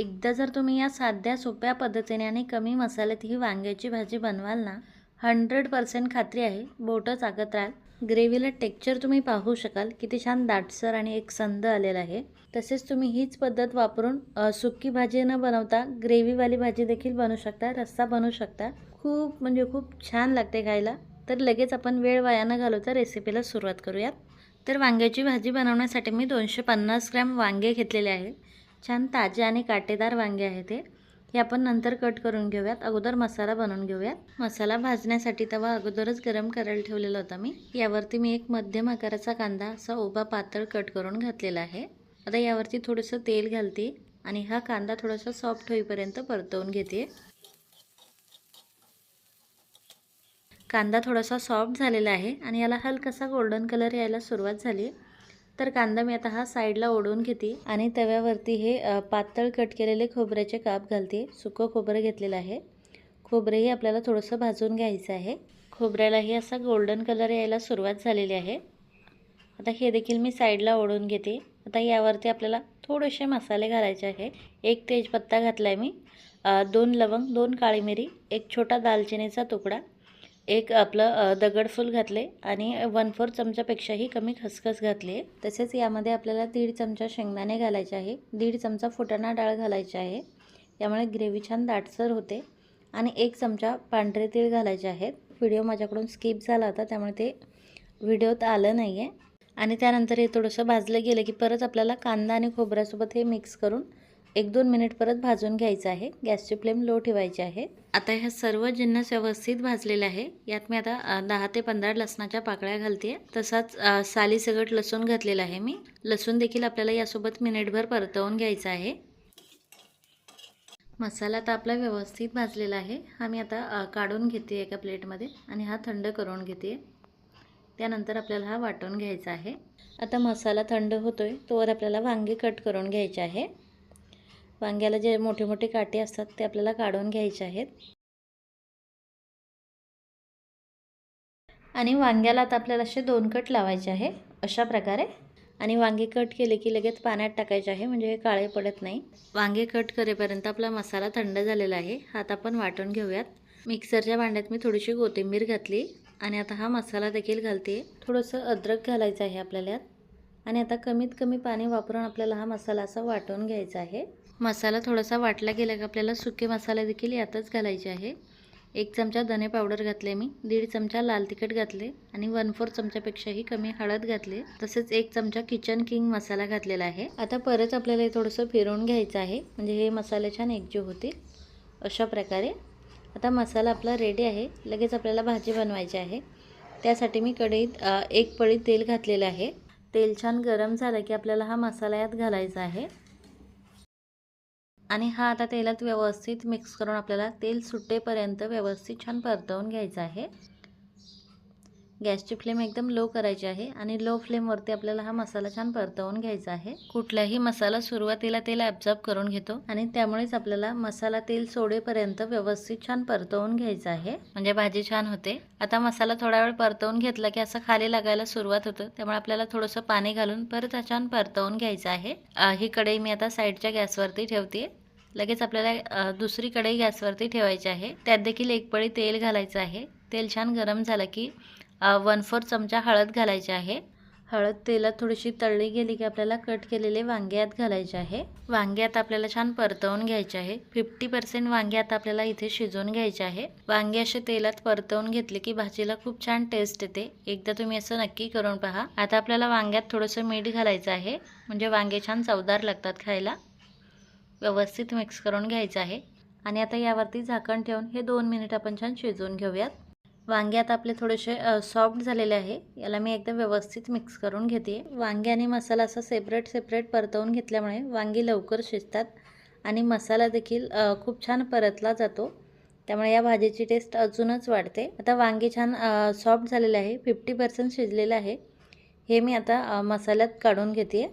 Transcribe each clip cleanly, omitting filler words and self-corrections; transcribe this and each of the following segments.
एकदा जर तुम्ही या साध्या सोप्या पद्धतीने आणि कमी मसाल्यात ही वांग्याची भाजी बनवाल ना, 100% खात्री आहे बोटं चाकत राहाल. ग्रेव्हीला टेक्स्चर तुम्ही पाहू शकाल किती छान दाटसर आणि एकसंध आलेला आहे. तसेच तुम्ही हीच पद्धत वापरून सुकी भाजी न बनवता ग्रेव्हीवाली भाजी देखील बनवू शकता, रस्सा बनवू शकता. खूप म्हणजे खूप छान लागते खायला. तर लगेच आपण वेळ वाया न घालवता रेसिपीला सुरुवात करूयात. तर वांग्याची भाजी बनवण्यासाठी मी 250 ग्रॅम वांगे घेतलेले आहे. छान ताजे आणि काटेदार वांगे आहे ते. हे आपण नंतर कट करून घेऊयात. अगोदर मसाला बनवून घेऊयात. मसाला भाजण्यासाठी तवा अगोदरच गरम करायला ठेवलेला होता मी. यावरती मी एक मध्यम आकाराचा कांदा असा उभा पातळ कट करून घातलेला आहे. आता यावरती थोडंसं तेल घालते आणि हा कांदा थोडासा सॉफ्ट होईपर्यंत परतवून घेते. कांदा थोडासा सॉफ्ट झालेला आहे आणि याला हलकासा गोल्डन कलर यायला सुरुवात झाली. तर कांदा मी आता हा साईडला ओढून घेते आणि तव्यावरती हे पातळ कट केलेले खोबऱ्याचे काप घालते. सुकं खोबरं घेतलेलं आहे. खोबरेही आपल्याला थोडंसं भाजून घ्यायचं आहे. खोबऱ्यालाही असा गोल्डन कलर यायला सुरुवात झालेली आहे. आता हे देखील मी साईडला ओढून घेते. आता यावरती आपल्याला थोडेसे मसाले घालायचे आहे. एक तेजपत्ता घातला आहे मी, 2 लवंग, 2 काळी मिरी, एक छोटा दालचिनीचा तुकडा, एक आपलं दगडफूल घातले आणि 1/4 चमचापेक्षाही कमी खसखस घातली आहे. तसेच यामध्ये आपल्याला 1.5 चमचा शेंगदाणे घालायचे आहे, 1.5 चमचा फुटाणा डाळ घालायची आहे. यामुळे ग्रेव्ही छान दाटसर होते. आणि 1 चमचा पांढरे तीळ घालायचे आहेत. व्हिडिओ माझ्याकडून स्किप झाला होता त्यामुळे ते व्हिडिओत आलं नाही आहे. आणि त्यानंतर हे थोडंसं भाजलं गेलं की परत आपल्याला कांदा आणि खोबऱ्यासोबत हे मिक्स करून 1-2 मिनिट परत भाजून घ्यायचं आहे. गॅसची फ्लेम लो ठेवायची आहे. आता ह्या सर्व जिन्नस व्यवस्थित भाजलेले आहे. यात मी आता 10 ते 15 लसणाच्या पाकळ्या घालते. तसाच सालीसकट लसूण घातलेला आहे मी. लसूण देखील आपल्याला यासोबत मिनिटभर परतवून घ्यायचा आहे. मसाला आता आपला व्यवस्थित भाजलेला आहे. हा मी आता काढून घेते एका प्लेटमध्ये आणि हा थंड करून घेते. त्यानंतर आपल्याला हा वाटून घ्यायचा आहे. आता मसाला थंड होतोय तोवर आपल्याला वांगे कट करून घ्यायचे आहे. वांग्याला जे मोठे मोठे काटे असतात ते आपल्याला काढून घ्यायचे आहेत. आणि वांग्याला आता आपल्याला असे 2 कट लावायचे आहे अशा प्रकारे. आणि वांगे कट केले की लगेच पाण्यात टाकायचे आहे म्हणजे हे काळे पडत नाही. वांगे कट करेपर्यंत आपला मसाला थंड झालेला आहे. हात आपण वाटून घेऊयात. मिक्सरच्या भांड्यात मी थोडीशी कोथिंबीर घातली आणि आता हा मसाला देखील घालते. थोडंसं अद्रक घालायचं आहे आपल्याला यात. आणि आता कमीत कमी पाणी वापरून आपल्याला हा मसाला असा वाटून घ्यायचा आहे. मसाला थोडासा वाटला गेला की आपल्याला सुके मसाले देखील यातच घालायचे आहे. 1 चमचा धने पावडर घातले मी, 1.5 चमचा लाल तिखट घातले आणि 1/4 चमचापेक्षाही कमी हळद घातले. तसेच 1 चमचा किचन किंग मसाला घातलेला आहे. आता परत आपल्याला हे थोडंसं फिरवून घ्यायचं आहे म्हणजे हे मसाले छान एकजीव होतील अशा प्रकारे. आता मसाला आपला रेडी आहे. लगेच आपल्याला भाजी बनवायची आहे. त्यासाठी मी कढईत 1 पळी तेल घातलेलं आहे. तेल छान गरम झालं की आपल्याला हा मसाला यात घालायचा आहे. आणि हा आता तेलात व्यवस्थित मिक्स करून आपल्याला तेल सुटेपर्यंत व्यवस्थित छान परतवून घ्यायचं आहे. गॅसची फ्लेम एकदम लो करायची आहे आणि लो फ्लेमवरती आपल्याला हा मसाला छान परतवून घ्यायचा आहे. कुठलाही मसाला सुरुवातीला तेल ॲब्झॉर्ब करून घेतो आणि त्यामुळेच आपल्याला मसाला तेल सोडेपर्यंत व्यवस्थित छान परतवून घ्यायचा आहे म्हणजे भाजी छान होते. आता मसाला थोडा वेळ परतवून घेतला की असं खाली लागायला सुरुवात होतं. त्यामुळे आपल्याला थोडंसं पाणी घालून परत छान परतवून घ्यायचं आहे. ही कढई मी आता साईडच्या गॅसवरती ठेवते. लगेच आपल्याला दुसरी कढई गॅसवरती ठेवायची आहे. त्यात देखील 1 पळी तेल घालायचं आहे. तेल छान गरम झालं की 1/4 चमचा हळद घालायची आहे. हळद तेलात थोडीशी तळली गेली की आपल्याला कट केलेले वांगे यात घालायचे आहे. वांगे आता आपल्याला छान परतवून घ्यायचे आहे. 50% वांगे आता आपल्याला इथे शिजवून घ्यायचे आहे. वांगे असे तेलात परतवून घेतले की भाजीला खूप छान टेस्ट येते. एकदा तुम्ही असं नक्की करून पहा. आता आपल्याला वांग्यात थोडंसं मीठ घालायचं आहे म्हणजे वांगे छान चवदार लागतात खायला. व्यवस्थित मिक्स करून घ्यायचं आहे. आणि आता यावरती झाकण ठेवून हे 2 मिनिट आपण छान शिजवून घेऊयात. वांगे आता आपले थोडेसे सॉफ्ट झालेले आहे. याला मी एकदम व्यवस्थित मिक्स करून घेते. वांगे आणि मसाला असं सेपरेट परतवून घेतल्यामुळे वांगी लवकर शिजतात आणि मसाला देखील खूप छान परतला जातो. त्यामुळे या भाजीची टेस्ट अजूनच वाढते. आता वांगे छान सॉफ्ट झालेले आहे. 50% शिजलेलं आहे. हे मी आता मसाल्यात काढून घेते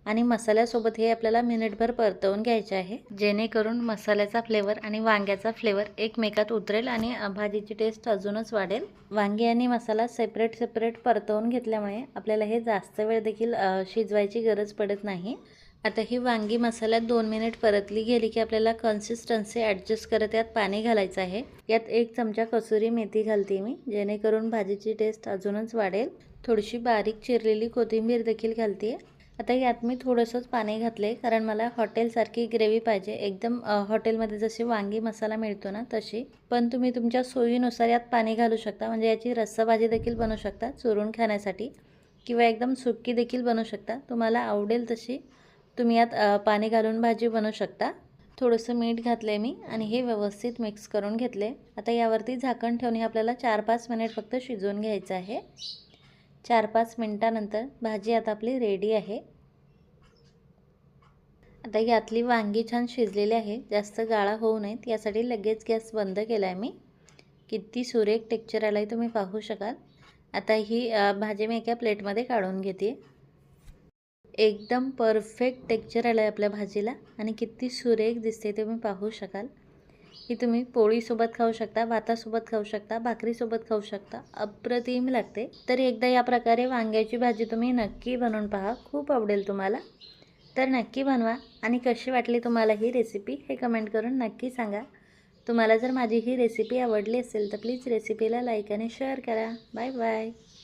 आणि मसाल्यासोबत हे आपल्याला मिनिटभर परतवून घ्यायचे आहे जेणेकरून मसाल्याचा फ्लेवर आणि वांग्याचा फ्लेवर एकमेकात उतरेल आणि भाजीची टेस्ट अजूनच वाढेल. वांगे आणि मसाला सेपरेट परतवून घेतल्यामुळे आपल्याला हे जास्त वेळ देखील शिजवायची गरज पडत नाही. आता ही वांगी मसाल्यात 2 मिनिट परतली गेली की आपल्याला कन्सिस्टन्सी ॲडजस्ट करत यात पाणी घालायचं आहे. यात 1 चमचा कसुरी मेथी घालते मी, जेणेकरून भाजीची टेस्ट अजूनच वाढेल. थोडीशी बारीक चिरलेली कोथिंबीर देखील घालते. आता यात मी थोडंसंच पाणी घातले, कारण मला हॉटेलसारखी ग्रेव्ही पाहिजे, एकदम हॉटेलमध्ये जशी वांगी मसाला मिळतो ना तशी. पण तुम्ही तुमच्या सोयीनुसार यात पाणी घालू शकता, म्हणजे याची रस्साभाजी देखील बनवू शकता चुरून खाण्यासाठी, किंवा एकदम सुक्की देखील बनवू शकता. तुम्हाला आवडेल तशी तुम्ही यात पाणी घालून भाजी बनवू शकता. थोडंसं मीठ घातले मी आणि हे व्यवस्थित मिक्स करून घेतले. आता यावरती झाकण ठेवून हे आपल्याला 4-5 मिनिट फक्त शिजवून घ्यायचं आहे. 4-5 मिनिटानंतर भाजी आता आपली रेडी आहे. आता यातली वांगी छान शिजलेली आहे, जास्त गाळा होऊ नयेत यासाठी लगेच गॅस बंद केला आहे मी. किती सुरेख टेक्स्चर आलं आहे तुम्ही पाहू शकाल. आता ही भाजी मी एका प्लेटमध्ये काढून घेते. एकदम परफेक्ट टेक्स्चर आलं आहे आपल्या भाजीला आणि किती सुरेख दिसते तुम्ही पाहू शकाल. ही तुम्ही पोळीसोबत खाऊ शकता, भातासोबत खाऊ शकता, भाकरीसोबत खाऊ शकता, अप्रतिम लागते. तर एकदा या प्रकारे वांग्याची भाजी तुम्ही नक्की बनवून पहा, खूप आवडेल तुम्हाला. तर नक्की बनवा आणि कशी वाटली तुम्हाला ही रेसिपी हे कमेंट करून नक्की सांगा. तुम्हाला जर माझी ही रेसिपी आवडली असेल तर प्लीज रेसिपीला लाईक आणि शेअर करा. Bye bye.